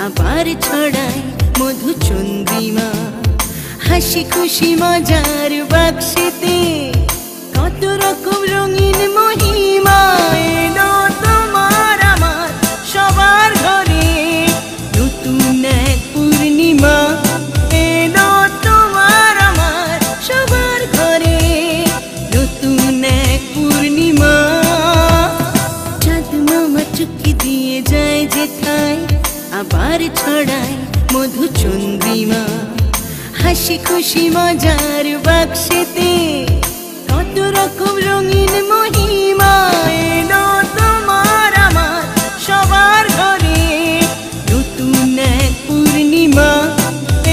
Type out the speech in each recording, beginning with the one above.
আবার ছড়ায় মধুচন্দ্রিমা। হাসি খুশি মজার বাক্সেতে কত রকম রঙিন মহিমা। এলো তোমার আমার সবার ঘরে নতুন এক পূর্ণিমা। এলো তোমার আমার সবার ঘরে নতুন এক পূর্ণিমা। চাঁদ মামা চুকি দিয়ে যায় যেথায় আবার ছড়ায় মধুচন্দ্রিমা। হাসি খুশি মজার বাক্সেতে কত রকম রঙিন মহিমা। এলো তোমার আমার সবার ঘরে নতুন এক পূর্ণিমা।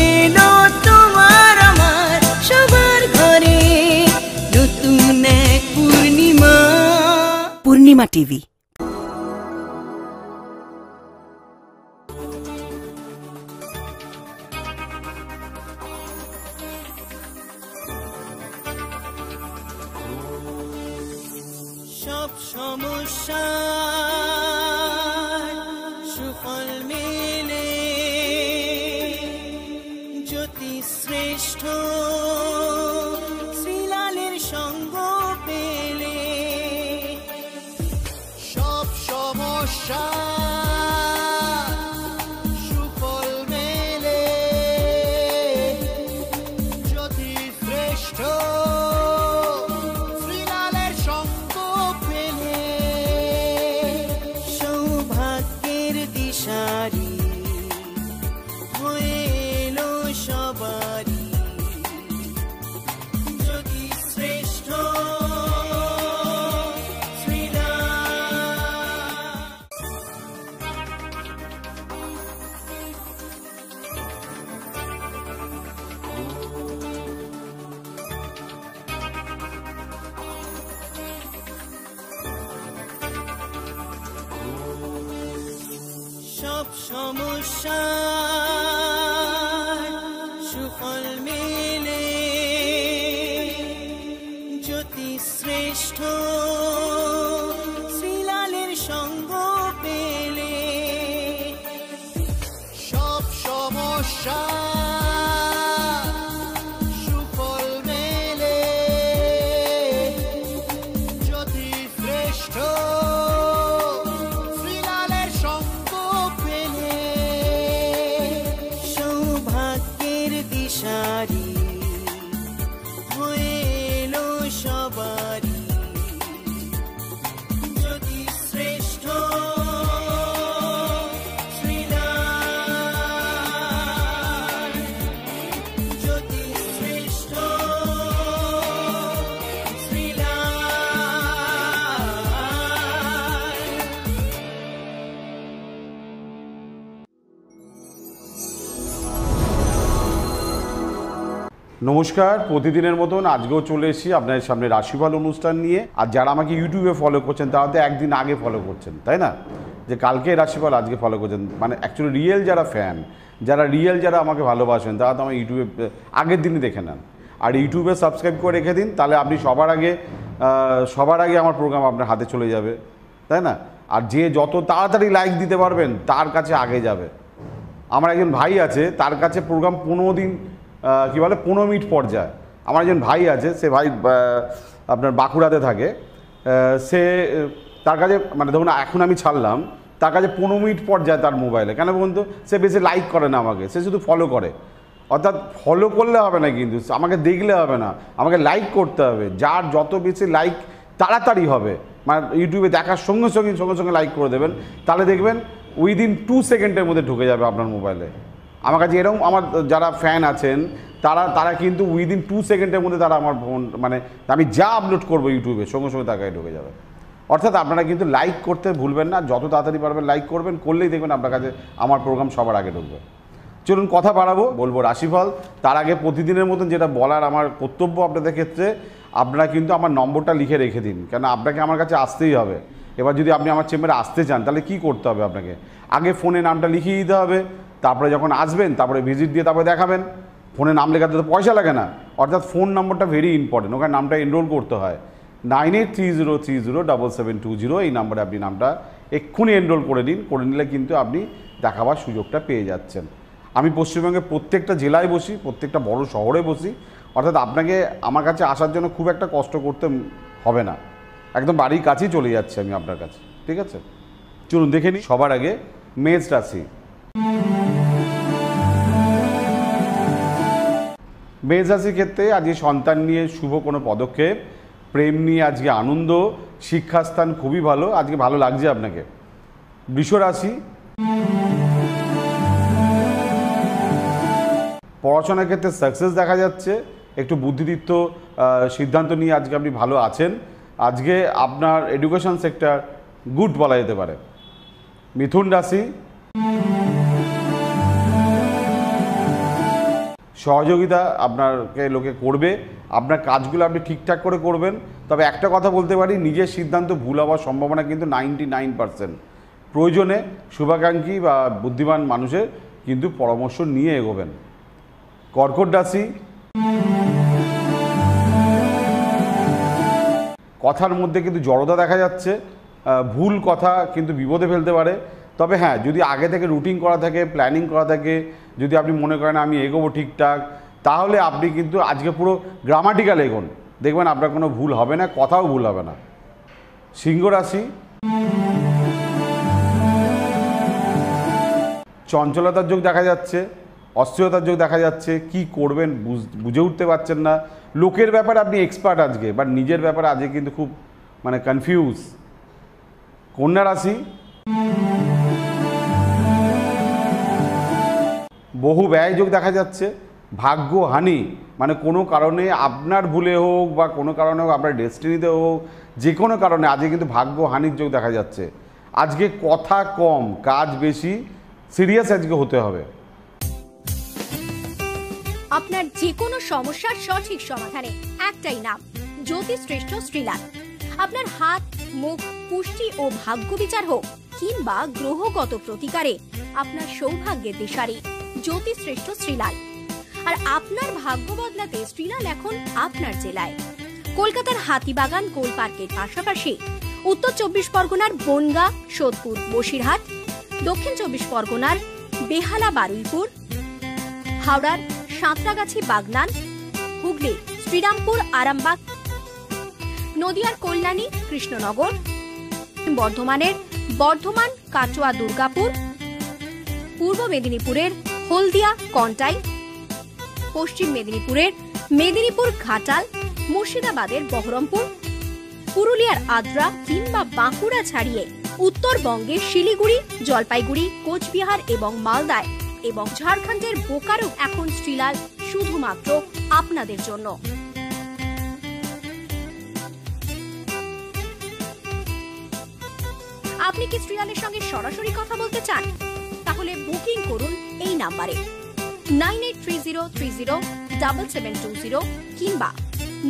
এলো তোমার আমার সবার ঘরে নতুন এক পূর্ণিমা। পূর্ণিমা টিভি। সব সমস্যা সুফল মেলে জ্যোতি শ্রেষ্ঠ শ্রীলালের সঙ্গ পেলে। সব সমস্যা সুফল মেলে জ্যোতি শ্রেষ্ঠ শ্রীলালের সঙ্গ পেলে। সৌভাগ্যের দিশারি হয়ে এলো সবারই জ্যোতি শ্রেষ্ঠ সব সমস্যা সুফল মেলে জ্যোতি শ্রেষ্ঠ শ্রীলালের সঙ্গ পেলে। সব সমস্যা সুফল মেলে জ্যোতি শ্রেষ্ঠ শ্রীলালের সঙ্গ পেলে। সৌভাগ্যের দিশারি হয়ে এলো সবারই জ্যোতি শ্রেষ্ঠ শ্রীলাল। জ্যোতি শ্রেষ্ঠ নমস্কার, প্রতিদিনের মতন আজকেও চলে এসেছি আপনাদের সামনে রাশিফল অনুষ্ঠান নিয়ে। আর যারা আমাকে ইউটিউবে ফলো করছেন তারা তো একদিন আগে ফলো করছেন, তাই না? যে কালকে রাশিফল আজকে ফলো করছেন, মানে অ্যাকচুয়ালি রিয়েল যারা ফ্যান, যারা আমাকে ভালোবাসেন তারা তো আমার ইউটিউবে আগের দিনই দেখে নেন। আর ইউটিউবে সাবস্ক্রাইব করে রেখে দিন, তাহলে আপনি সবার আগে আমার প্রোগ্রাম আপনার হাতে চলে যাবে, তাই না? আর যে যত তাড়াতাড়ি লাইক দিতে পারবেন তার কাছে আগে যাবে। আমার একজন ভাই আছে, তার কাছে প্রোগ্রাম 15 মিনিট পর যায়। আমার একজন ভাই আছে, সে ভাই আপনার বাঁকুড়াতে থাকে। তার কাছে মানে ধরুন এখন আমি ছাড়লাম, তার কাছে 15 মিনিট পর যায় তার মোবাইলে। কেন বলুন তো? সে বেশি লাইক করে না আমাকে, সে শুধু ফলো করে। অর্থাৎ ফলো করলে হবে না, কিন্তু আমাকে দেখলে হবে না, আমাকে লাইক করতে হবে। যার যত বেশি লাইক তাড়াতাড়ি হবে, মানে ইউটিউবে দেখার সঙ্গে সঙ্গে লাইক করে দেবেন, তাহলে দেখবেন উইদিন 2 সেকেন্ডের মধ্যে ঢুকে যাবে আপনার মোবাইলে। আমার কাছে এরকম আমার যারা ফ্যান আছেন তারা কিন্তু উইদিন 2 সেকেন্ডের মধ্যে তারা আমার ফোন, মানে আমি যা আপলোড করবো ইউটিউবে সঙ্গে তাকায় ঢুকে যাবে। অর্থাৎ আপনারা কিন্তু লাইক করতে ভুলবেন না, যত তাড়াতাড়ি পারবেন লাইক করবেন, করলেই দেখবেন আপনার কাছে আমার প্রোগ্রাম সবার আগে ঢুকবে। চলুন কথা বাড়াবো, বলবো রাশিফল। তার আগে প্রতিদিনের মতন যেটা বলার আমার কর্তব্য আপনাদের ক্ষেত্রে, আপনারা কিন্তু আমার নম্বরটা লিখে রেখে দিন, কেন আপনাকে আমার কাছে আসতেই হবে। এবার যদি আপনি আমার চেম্বারে আসতে চান তাহলে কি করতে হবে? আপনাকে আগে ফোনে নামটা লিখিয়ে দিতে হবে, তারপরে যখন আসবেন তারপরে ভিজিট দিয়ে তারপরে দেখাবেন। ফোনে নাম লেখাতে তো পয়সা লাগে না, অর্থাৎ ফোন নম্বরটা ভেরি ইম্পর্টেন্ট, ওখানে নামটা এনরোল করতে হয়। 9830307720 এই নাম্বারে আপনি নামটা এক্ষুনি এনরোল করে নিন, করে নিলে কিন্তু আপনি দেখাবার সুযোগটা পেয়ে যাচ্ছেন। আমি পশ্চিমবঙ্গের প্রত্যেকটা জেলায় বসি, প্রত্যেকটা বড় শহরে বসি, অর্থাৎ আপনাকে আমার কাছে আসার জন্য খুব একটা কষ্ট করতে হবে না, একদম বাড়ির কাছেই চলে যাচ্ছে আমি আপনার কাছে। ঠিক আছে, চলুন দেখে নিই। সবার আগে মেষ রাশি। মেষ রাশির ক্ষেত্রে আজকে সন্তান নিয়ে শুভ কোনো পদক্ষেপ, প্রেম নিয়ে আজকে আনন্দ, শিক্ষাস্থান খুবই ভালো, আজকে ভালো লাগছে আপনাকে। বৃষ রাশি। পড়াশোনার ক্ষেত্রে সাকসেস দেখা যাচ্ছে, একটু বুদ্ধিদীপ্ত সিদ্ধান্ত নিয়ে আজকে আপনি ভালো আছেন। আজকে আপনার এডুকেশন সেক্টর গুড বলা যেতে পারে। মিথুন রাশি। সহযোগিতা আপনাকে লোকে করবে, আপনার কাজগুলো আপনি ঠিকঠাক করে করবেন। তবে একটা কথা বলতে পারি, নিজের সিদ্ধান্ত ভুল হওয়ার সম্ভাবনা কিন্তু 99%। প্রয়োজনে শুভাকাঙ্ক্ষী বা বুদ্ধিমান মানুষের কিন্তু পরামর্শ নিয়ে এগোবেন। কর্কট রাশি। কথার মধ্যে কিন্তু জড়তা দেখা যাচ্ছে, ভুল কথা কিন্তু বিপদে ফেলতে পারে। তবে হ্যাঁ, যদি আগে থেকে রুটিন করা থাকে, প্ল্যানিং করা থাকে, যদি আপনি মনে করেন আমি এগোবো ঠিকঠাক, তাহলে আপনি কিন্তু আজকে পুরো গ্রামাটিক্যাল এগোন, দেখবেন আপনার কোনো ভুল হবে না, কথাও ভুল হবে না। সিংহ রাশি। চঞ্চলতার যোগ দেখা যাচ্ছে, অস্থিরতার যোগ দেখা যাচ্ছে, কি করবেন বুঝে উঠতে পারছেন না। লোকের ব্যাপারে আপনি এক্সপার্ট আজকে, বাট নিজের ব্যাপারে আজকে কিন্তু খুব কনফিউজ। কন্যা রাশি। বহু ব্যয় যোগ দেখা যাচ্ছে, ভাগ্য হানি, কোনো কারণে আপনার ভুলে হোক বা কোনো কারণে হোক, আপনার ডেস্টিনিতে হোক, যে কোনো কারণে আজকে কিন্তু ভাগ্য হানির যোগ দেখা যাচ্ছে। আজকে কথা কম, কাজ বেশি, সিরিয়াস আজকে হতে হবে। আপনার যে কোনো সমস্যার সঠিক সমাধানে একটাই নাম, জ্যোতিশ্রেষ্ঠ শ্রীলাল। আপনার হাত, মুখ, পুষ্টি ও ভাগ্য বিচার হোক কিংবা গ্রহগত প্রতিকারে আপনার সৌভাগ্যের দিশারি জ্যোতিশ্রেষ্ঠ শ্রীলাল। আর আপনার ভাগ্য বদলাতে শ্রীলাল এখন আপনার জেলায়। কলকাতার হাতিবাগান কোল পার্কের পাশাপাশি উত্তর 24 পরগনার বনগা, সোদপুর, বসিরহাট, দক্ষিণ 24 পরগনার বেহালা, বারুইপুর, হাওড়ার সাঁতরাগাছি, বাগনান, হুগলি, শ্রীরামপুর, আরামবাগ, নদিয়ার কল্যাণী, কৃষ্ণনগর, বর্ধমানের বর্ধমান, কাটোয়া, দুর্গাপুর, পূর্ব মেদিনীপুরের হলদিয়া, কন্টাই, পশ্চিম মেদিনীপুরের মেদিনীপুর, ঘাটাল, মুর্শিদাবাদের বহরমপুর, পুরুলিয়ার আদ্রা কিংবা বাঁকুড়া ছাড়িয়ে উত্তরবঙ্গের শিলিগুড়ি, জলপাইগুড়ি, কোচবিহার এবং মালদায় এবং ঝাড়খণ্ডের বোকারো এখন শ্রীলাল শুধুমাত্র আপনাদের জন্য। আপনি কি শ্রীলালের সঙ্গে সরাসরি কথা বলতে চান? তাহলে বুকিং করুন এই নাম্বারে 9830307720 কিংবা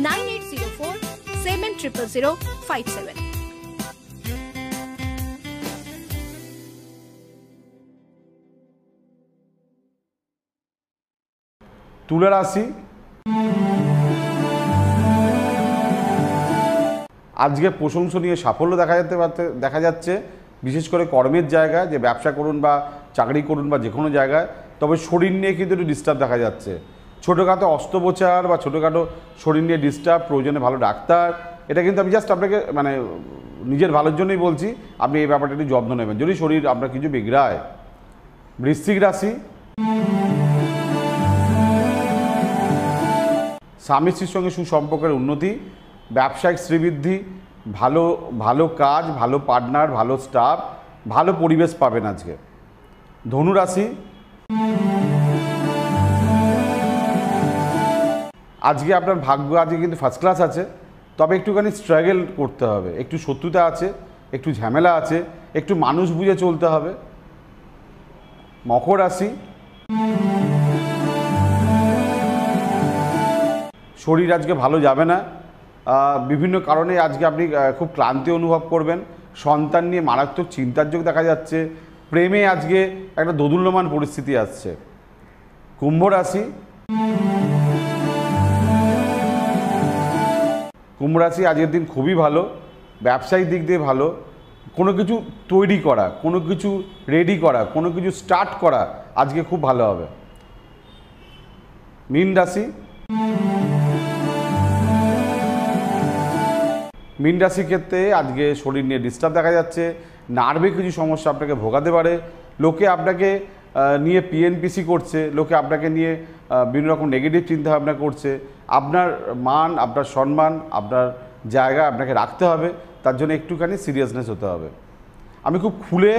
9804700057। তুলা রাশি। আজকে প্রশংসনীয় সাফল্য দেখা যাচ্ছে, বিশেষ করে কর্মের জায়গায়, যে ব্যবসা করুন বা চাকরি করুন বা যে কোনো জায়গায়। তবে শরীর নিয়ে কিন্তু একটু ডিস্টার্ব দেখা যাচ্ছে, ছোটোখাটো অস্ত্রোপচার বা ছোটোখাটো শরীর নিয়ে ডিস্টার্ব, প্রয়োজনে ভালো ডাক্তার। এটা কিন্তু আমি জাস্ট আপনাকে নিজের ভালোর জন্যই বলছি, আপনি এই ব্যাপারটা একটু যত্ন নেবেন যদি শরীর আপনার কিছু বিগড়ায়। বৃশ্চিক রাশি। স্বামী স্ত্রীর সঙ্গে সুসম্পর্কের উন্নতি, ব্যবসায়িক শ্রীবৃদ্ধি, ভালো ভালো কাজ, ভালো পার্টনার, ভালো স্টাফ, ভালো পরিবেশ পাবেন আজকে। ধনু রাশি। আজকে আপনার ভাগ্য আজকে কিন্তু ফার্স্ট ক্লাস আছে, তবে একটুখানি স্ট্রাগল করতে হবে, একটু শত্রুতা আছে, একটু ঝামেলা আছে, একটু মানুষ বুঝে চলতে হবে। মকর রাশি। শরীর আজকে ভালো যাবে না, বিভিন্ন কারণে আজকে আপনি খুব ক্লান্তি অনুভব করবেন। সন্তান নিয়ে মারাত্মক চিন্তার যোগ দেখা যাচ্ছে। প্রেমে আজকে একটা দোদুল্যমান পরিস্থিতি আসছে। কুম্ভ রাশি। কুম্ভ রাশি আজকের দিন খুবই ভালো, ব্যবসায়িক দিক দিয়ে ভালো, কোনো কিছু তৈরি করা, কোনো কিছু রেডি করা, কোনো কিছু স্টার্ট করা আজকে খুব ভালো হবে। মীন রাশি, মীন রাশির ক্ষেত্রে আজকে শরীর নিয়ে ডিস্টার্ব দেখা যাচ্ছে, নার্ভে কিছু সমস্যা আপনাকে ভোগাতে পারে, লোকে আপনাকে নিয়ে পিএনপিসি করছে, লোকে আপনাকে নিয়ে বিভিন্ন রকম নেগেটিভ চিন্তাভাবনা করছে। আপনার মান, আপনার সম্মান, আপনার জায়গা আপনাকে রাখতে হবে, তার জন্য একটুখানি সিরিয়াসনেস হতে হবে। আমি খুব খুলে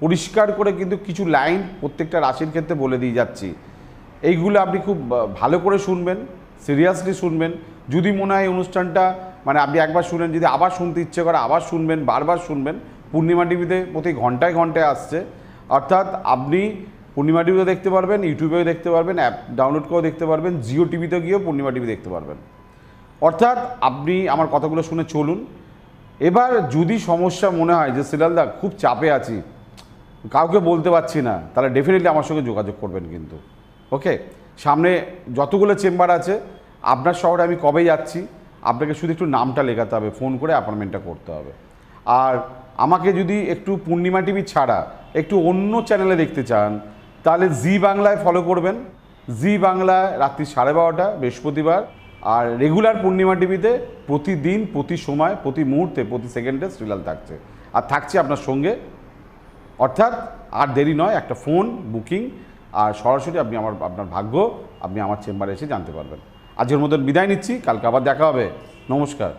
পরিষ্কার করে কিন্তু কিছু লাইন প্রত্যেকটা রাশির ক্ষেত্রে বলে দিয়ে যাচ্ছি, এইগুলো আপনি খুব ভালো করে শুনবেন, সিরিয়াসলি শুনবেন। যদি মনে হয় অনুষ্ঠানটা মানে আপনি একবার শুনেন, যদি আবার শুনতে ইচ্ছে করে আবার শুনবেন, বারবার শুনবেন। পূর্ণিমা টিভিতে প্রতি ঘন্টায় ঘন্টায় আসছে, অর্থাৎ আপনি পূর্ণিমা টিভিতেও দেখতে পারবেন, ইউটিউবেও দেখতে পারবেন, অ্যাপ ডাউনলোড করেও দেখতে পারবেন, জিও টিভিতে গিয়েও পূর্ণিমা টিভি দেখতে পারবেন। অর্থাৎ আপনি আমার কথাগুলো শুনে চলুন। এবার যদি সমস্যা মনে হয় যে শিলালদা খুব চাপে আছি, কাউকে বলতে পারছি না, তাহলে ডেফিনেটলি আমার সঙ্গে যোগাযোগ করবেন কিন্তু। ওকে, সামনে যতগুলো চেম্বার আছে, আপনার শহরে আমি কবে যাচ্ছি আপনাকে শুধু একটু নামটা লেখাতে হবে, ফোন করে অ্যাপয়েন্টমেন্টটা করতে হবে। আর আমাকে যদি একটু পূর্ণিমা টিভি ছাড়া একটু অন্য চ্যানেলে দেখতে চান, তাহলে জি বাংলায় ফলো করবেন। জি বাংলায় রাত্রি 12:30 বৃহস্পতিবার, আর রেগুলার পূর্ণিমা টিভিতে প্রতিদিন, প্রতি সময়, প্রতি মুহূর্তে, প্রতি সেকেন্ডে শ্রীলাল থাকছে, আর থাকছে আপনার সঙ্গে। অর্থাৎ আর দেরি নয়, একটা ফোন বুকিং আর সরাসরি আপনি আপনার ভাগ্য আপনি আমার চেম্বারে এসে জানতে পারবেন। আজকের মতন বিদায় নিচ্ছি, কালকে আবার দেখা হবে। নমস্কার।